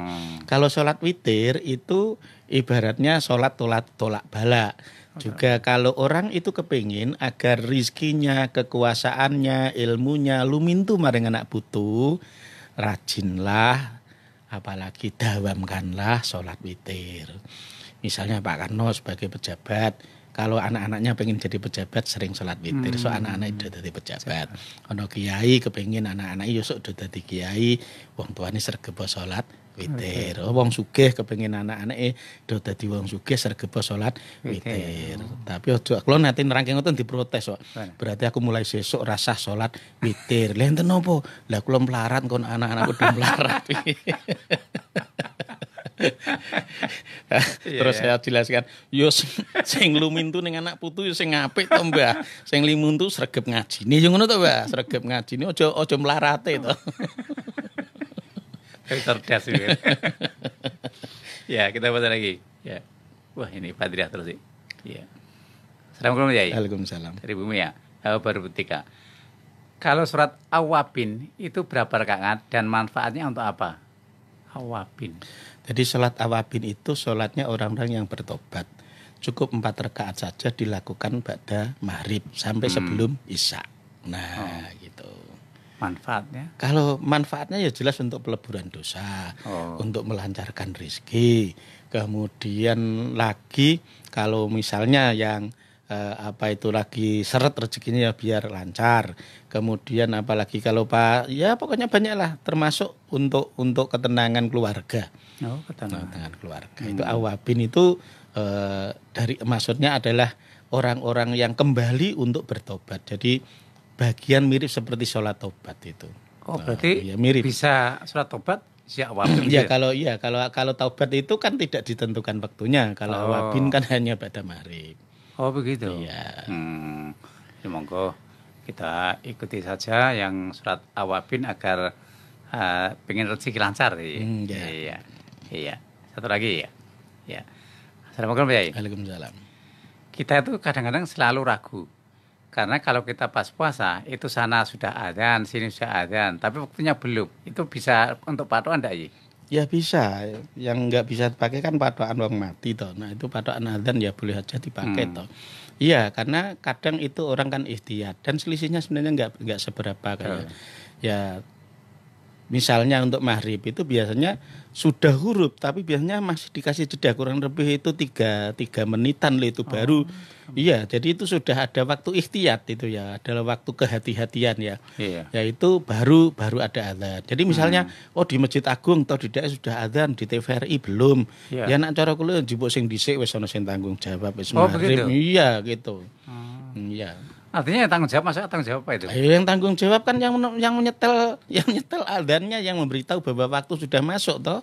Kalau sholat witir itu ibaratnya sholat tolak bala. Juga kalau orang itu kepingin agar rizkinya, kekuasaannya, ilmunya lumintu maring anak putu, rajinlah, apalagi dawamkanlah sholat witir. Misalnya Pak Karno sebagai pejabat, kalau anak-anaknya pengen jadi pejabat sering sholat witir, so anak-anak itu jadi pejabat. Ono kiai kepingin anak-anak yusuk udah jadi kiai, wong tuane sregep sholat witir. Wong sugih kepengin anak-anake do dadi wong sugih sregep salat witir. Tapi aja kula nate nerangke ngoten diprotes kok. Berarti aku mulai sesuk rasah salat witir. Lha enten napa? Lah kula melarat kon anak-anakku do melarat. Terus saya jelaskan, yo sing lumintu ning anak putu yo sing apik to, Mbah. Sing limuntu sregep ngajine yo ngono to, Mbah. Sregep ngajine aja melarate to. Cerdas juga. Ya, kita baca lagi. Ya. Wah, ini Padriah terus sih. Ya. Assalamualaikum Yai. Waalaikumsalam. Dari Bumi ya. Baru Butika. Kalau surat Awabin itu berapa rakaat dan manfaatnya untuk apa? Awabin. Jadi sholat awabin itu sholatnya orang-orang yang bertobat. Cukup 4 rakaat saja dilakukan pada maghrib sampai sebelum isya. Nah, gitu. Manfaatnya? Kalau manfaatnya ya jelas untuk peleburan dosa, untuk melancarkan rezeki. Kemudian lagi kalau misalnya yang lagi seret rezekinya ya biar lancar. Kemudian apalagi kalau Pak ya pokoknya banyak lah termasuk untuk ketenangan keluarga. Ketenangan keluarga. Itu awabin itu maksudnya adalah orang-orang yang kembali untuk bertobat. Jadi bagian mirip seperti sholat tobat itu. Berarti ya mirip. Bisa sholat tobat ya awabin. Ya kalau taubat itu kan tidak ditentukan waktunya. Kalau awabin kan hanya pada maghrib. Begitu. Iya. Ya, monggo kita ikuti saja yang surat awabin agar pengen rezeki lancar. Ya. Iya. Satu lagi ya. Ya. Assalamualaikum Pak Yai. Waalaikumsalam. Kita itu kadang-kadang selalu ragu. Karena kalau kita pas puasa itu sana sudah adzan, sini sudah adzan, tapi waktunya belum. Itu bisa untuk patokan enggak, Yi? Ya bisa, yang nggak bisa dipakai kan patokan wong mati toh. Nah itu patokan adzan ya boleh aja dipakai toh. Iya, karena kadang itu orang kan ihtiyat dan selisihnya sebenarnya nggak seberapa kayak. Ya misalnya untuk maghrib itu biasanya sudah huruf tapi biasanya masih dikasih jeda kurang lebih itu 3 menitan itu baru. Iya, jadi itu sudah ada waktu ikhtiyat itu ya, adalah waktu kehati-hatian ya. Iya. Yaitu baru ada adzan. Jadi misalnya di Masjid Agung atau di daerah sudah adzan, di TVRI belum. Iya. Ya nak cara kula njupuk sing dhisik wis ana sing tanggung jawab wis maghrib. Begitu? Iya gitu. Iya. Artinya tanggung jawab, maksudnya tanggung jawab apa itu? Yang tanggung jawab kan yang menyetel adzannya, yang memberitahu bahwa waktu sudah masuk toh.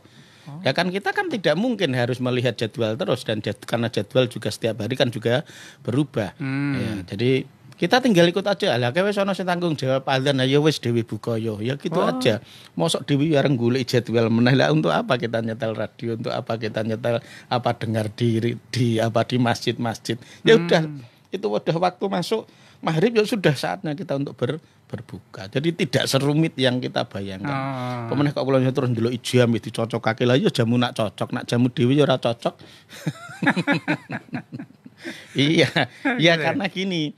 Ya kan kita kan tidak mungkin harus melihat jadwal terus dan karena jadwal juga setiap hari kan juga berubah. Ya, jadi kita tinggal ikut aja. Lah kowe wis ana sing tanggung jawab adzan ya wis dhewe buka ya gitu aja. Mosok dhewe areng golek jadwal meneh lah untuk apa kita nyetel radio, untuk apa kita nyetel dengar di masjid-masjid. Ya udah itu udah waktu masuk maghrib ya sudah saatnya kita untuk berbuka. Jadi tidak serumit yang kita bayangkan. Pemenang kok kula terus ndelok jam dicocokake lah ya jamu nak cocok, nak jamu dhewe ya ora cocok. Iya karena gini.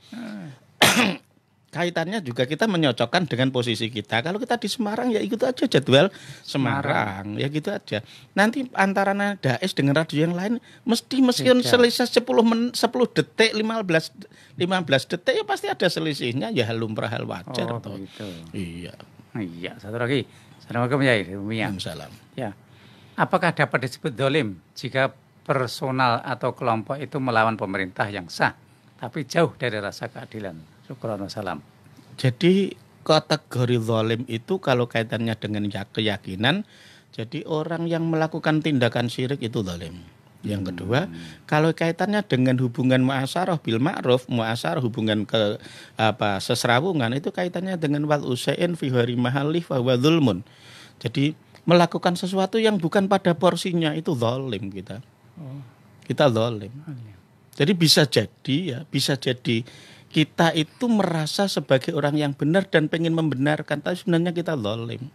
Kaitannya juga kita menyocokkan dengan posisi kita. Kalau kita di Semarang ya ikut aja jadwal Semarang. Ya gitu aja. Nanti antara Daes dengan radio yang lain meskipun selisih 10 detik, 15 detik ya pasti ada selisihnya ya lumrah hal wajar toh. Gitu. Iya, satu lagi. Assalamualaikum Yai. Waalaikumsalam. Ya. Apakah dapat disebut dolim jika personal atau kelompok itu melawan pemerintah yang sah tapi jauh dari rasa keadilan? Syukran wassalam. Jadi kategori zalim itu kalau kaitannya dengan keyakinan, jadi orang yang melakukan tindakan syirik itu zalim. Yang kedua, kalau kaitannya dengan hubungan muasyarah bil ma'ruf, muasyarah hubungan seserawungan itu kaitannya dengan wal usain fi ghairi mahalli fa huwa dzulmun. Jadi melakukan sesuatu yang bukan pada porsinya itu zalim kita. Kita zalim. Jadi bisa jadi kita itu merasa sebagai orang yang benar dan pengen membenarkan, tapi sebenarnya kita zalim.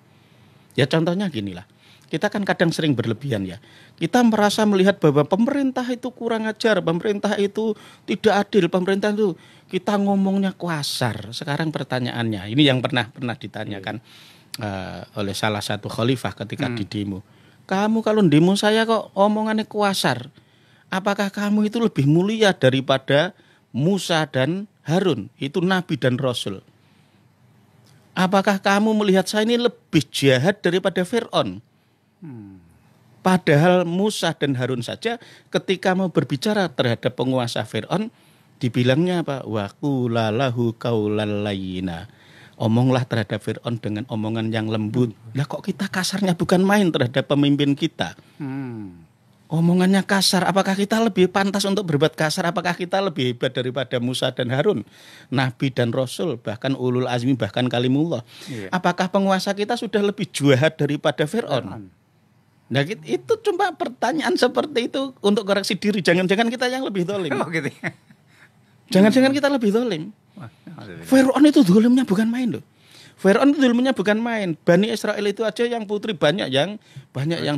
Ya contohnya ginilah, kita kan kadang sering berlebihan ya. Kita merasa melihat bahwa pemerintah itu kurang ajar, pemerintah itu tidak adil, pemerintah itu kita ngomongnya kasar. Sekarang pertanyaannya, ini yang pernah ditanyakan oleh salah satu khalifah ketika di demo. Kamu kalau demo saya kok omongannya kasar, apakah kamu itu lebih mulia daripada Musa dan Harun, itu Nabi dan Rasul? Apakah kamu melihat saya ini lebih jahat daripada Fir'aun? Padahal Musa dan Harun saja ketika mau berbicara terhadap penguasa Fir'aun, dibilangnya apa? Wa qula lahu qaulal layyina. Omonglah terhadap Fir'aun dengan omongan yang lembut. Lah kok kita kasarnya bukan main terhadap pemimpin kita? Omongannya kasar, apakah kita lebih pantas untuk berbuat kasar? Apakah kita lebih hebat daripada Musa dan Harun, Nabi dan Rasul, bahkan ulul azmi, bahkan kalimullah? Iya. Apakah penguasa kita sudah lebih jahat daripada Fir'aun? Nah itu cuma pertanyaan seperti itu untuk koreksi diri. Jangan-jangan kita yang lebih zalim. Gitu. Jangan-jangan kita lebih zalim. Fir'aun itu zalimnya bukan main loh. Fir'aun itu ilmunya bukan main. Bani Israel itu aja yang putri banyak yang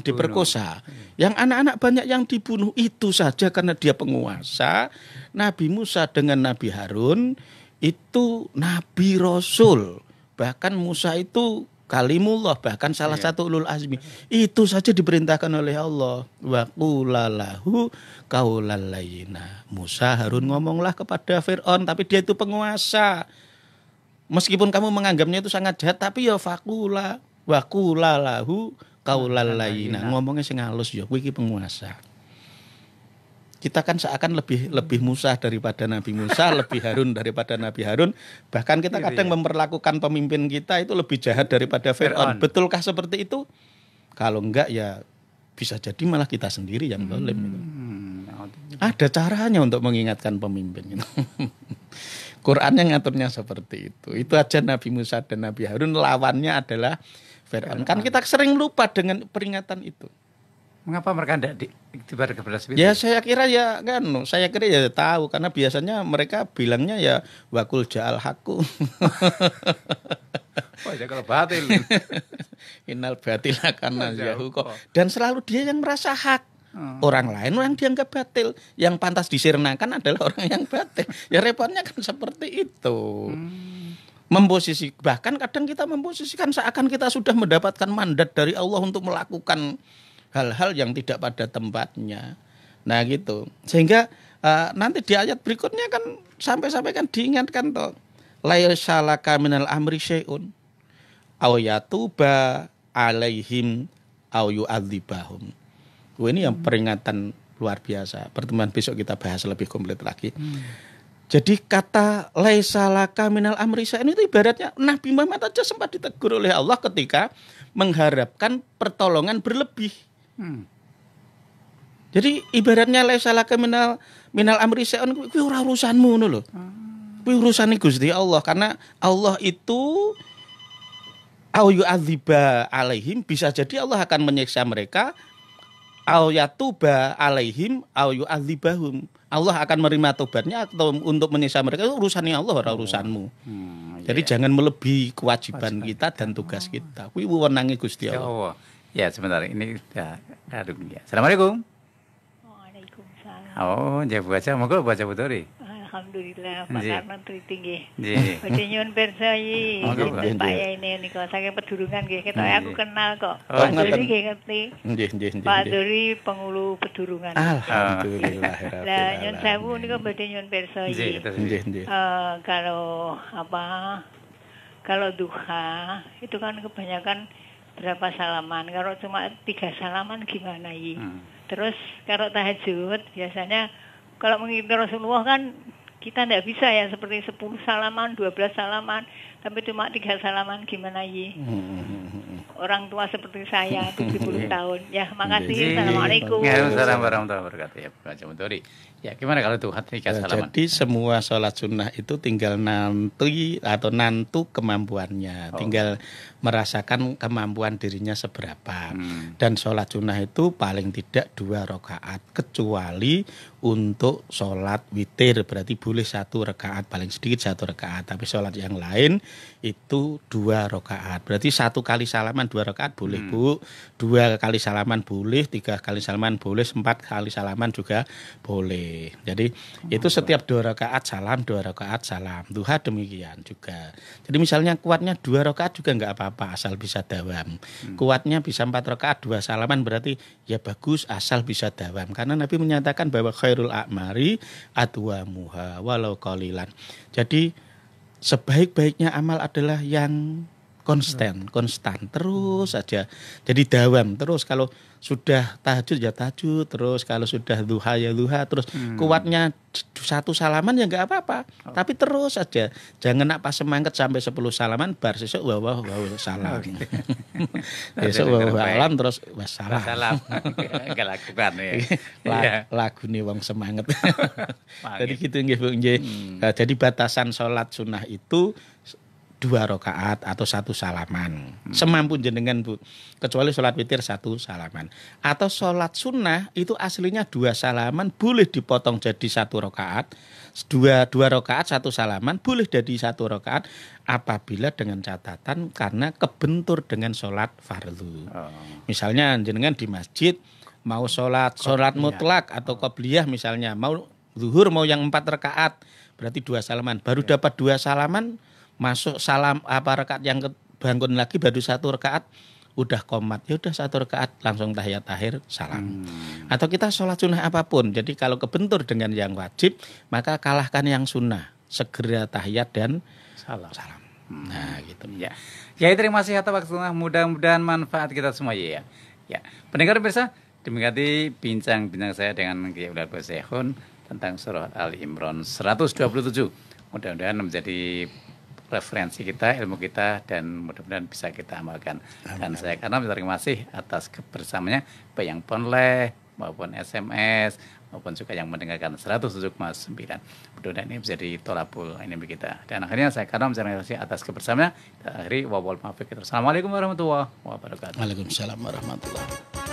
diperkosa. Yang anak-anak banyak yang dibunuh. Itu saja karena dia penguasa. Nabi Musa dengan Nabi Harun itu Nabi Rasul. Bahkan Musa itu kalimullah, bahkan salah satu ulul azmi. Itu saja diperintahkan oleh Allah. Wa qulalahu qaulal layyina. Musa, Harun ngomonglah kepada Fir'aun, tapi dia itu penguasa. Meskipun kamu menganggapnya itu sangat jahat, tapi ya faqula wa qulalahu qaulal layyina. Ngomongnya sing halus ya, kowe iki penguasa. Kita kan seakan lebih Musa daripada Nabi Musa, lebih Harun daripada Nabi Harun. Bahkan kita kadang memperlakukan pemimpin kita itu lebih jahat daripada Fir'aun. Betulkah seperti itu? Kalau enggak ya bisa jadi malah kita sendiri yang zalim. Ada caranya untuk mengingatkan pemimpin. Quran yang ngaturnya seperti itu. Itu aja Nabi Musa dan Nabi Harun, lawannya adalah Fir'aun. Kan kita sering lupa dengan peringatan itu. Mengapa mereka tidak diberi kepada seperti ya saya kira ya tahu, karena biasanya mereka bilangnya ya wakul ja'al haqqu. Wah, ya kalau batil. Innal batila kana yahuqa. Dan selalu dia yang merasa hak. Orang lain yang dianggap batil, yang pantas disirnakan adalah orang yang batil. Ya repotnya kan seperti itu. Bahkan kadang kita memposisikan seakan kita sudah mendapatkan mandat dari Allah untuk melakukan hal-hal yang tidak pada tempatnya. Nah gitu. Sehingga nanti di ayat berikutnya kan sampai kan diingatkan toh. La yasalaka minal amri syai'un aw yatuba alaihim aw yu'adzibahum. Ini yang peringatan luar biasa. Pertemuan besok kita bahas lebih komplit lagi. Jadi kata laisalaka minal amri syai'un itu ibaratnya Nabi Muhammad aja sempat ditegur oleh Allah ketika mengharapkan pertolongan berlebih. Jadi ibaratnya laisalaka minal amri syai'un kuwi ora urusanmu ngono lho. Kuwi urusane Gusti Allah, karena Allah itu au yu'adziba alaihim, bisa jadi Allah akan menyiksa mereka, au yatuba alaihim au yu'adzibahum. Allah akan menerima tobatnya atau untuk menyiksa mereka, itu urusannya Allah, ora urusanmu. Jadi jangan melebihi kewajiban kita dan tugas kita. Kuwi wewenange Gusti Allah. Ya sebentar, ini ya, aduh ya. Assalamualaikum. Waalaikumsalam. Oh, jawab baca, monggo baca betul. Alhamdulillah, Pak Karno Triti nggih. Nggih. Badhe nyuwun pirsa iki. Monggo, Pak Yai nika saking Pedurungan nggih. Ketok aku kenal kok. Oh, Pak Dori nggih ngerti. Nggih. Pak Dori pengulu Pedurungan. Alhamdulillah. Lah nyuwun sewu nika badhe nyuwun pirsa iki. Nggih. Kalau duha itu kan kebanyakan berapa salaman. Kalau cuma 3 salaman gimana yi? Terus kalau tahajud biasanya kalau mengikuti Rasulullah kan kita tidak bisa ya seperti 10 salaman, 12 salaman, tapi cuma 3 salaman gimana yi? Orang tua seperti saya 70 tahun. Ya, makasih. Assalamualaikum. Waalaikumsalam warahmatullahi wabarakatuh. Ya, baca betul. Ya, gimana kalau Tuhan 3 salaman? Jadi semua sholat sunnah itu tinggal nantu kemampuannya, tinggal merasakan kemampuan dirinya seberapa. Dan sholat sunnah itu paling tidak 2 rakaat, kecuali untuk sholat witir, berarti boleh 1 rakaat, paling sedikit 1 rakaat. Tapi sholat yang lain itu 2 rakaat, berarti 1 kali salaman 2 rakaat boleh Bu, 2 kali salaman boleh, 3 kali salaman boleh, 4 kali salaman juga boleh. Jadi itu setiap 2 rakaat salam, 2 rakaat salam. Duha demikian juga. Jadi misalnya kuatnya 2 rakaat juga enggak apa-apa asal bisa dawam. Kuatnya bisa 4 rakaat 2 salaman berarti ya bagus asal bisa dawam. Karena Nabi menyatakan bahwa khairul a'mari adwamuha walau qalilan. Jadi sebaik-baiknya amal adalah yang konstan terus saja. Jadi dawam terus. Kalau sudah tahajud ya tahajud terus, kalau sudah duha ya duha terus. Kuatnya 1 salaman ya enggak apa-apa, tapi terus saja. Jangan nak pas semangat sampai 10 salaman bar sesuk wah salam. Besok wah alam terus wassalam. Salam. Enggak lakukan ya. Lagune wong semangat. Jadi gitu nggih Bu nggih. Jadi batasan salat sunnah itu 2 rakaat atau 1 salaman. Semampu jenengan Bu. Kecuali sholat witir 1 salaman. Atau sholat sunnah itu aslinya 2 salaman boleh dipotong jadi 1 rakaat. 2 rakaat 1 salaman boleh jadi 1 rakaat apabila dengan catatan karena kebentur dengan sholat fardu. Misalnya jenengan di masjid mau sholat mutlak atau qobliyah misalnya, mau zuhur mau yang 4 rakaat berarti 2 salaman. Baru dapat 2 salaman masuk salam rakaat yang bangun lagi baru 1 rakaat udah qomat, ya udah 1 rakaat langsung tahiyat akhir salam. Atau kita sholat sunnah apapun, jadi kalau kebentur dengan yang wajib maka kalahkan yang sunnah, segera tahiyat dan salam. Nah gitu. Ya, ya terima kasih atas waktunya. Mudah-mudahan manfaat kita semua ya. Ya, pendengar pemirsa, demikian bincang-bincang saya dengan Kiai Ulal Basehun tentang surah Ali Imran 127. Mudah-mudahan menjadi referensi kita, ilmu kita, dan mudah-mudahan bisa kita amalkan. Dan saya karena berterima kasih atas kebersamaannya, baik yang ponleh maupun SMS maupun juga yang mendengarkan 107,9. Mudah-mudahan ini menjadi tolabul ilmi kita. Dan akhirnya saya karena berterima kasih atas kebersamaannya. Kita akhiri wabal maafik kita. Assalamualaikum warahmatullahi wabarakatuh. Waalaikumsalam warahmatullahi wabarakatuh.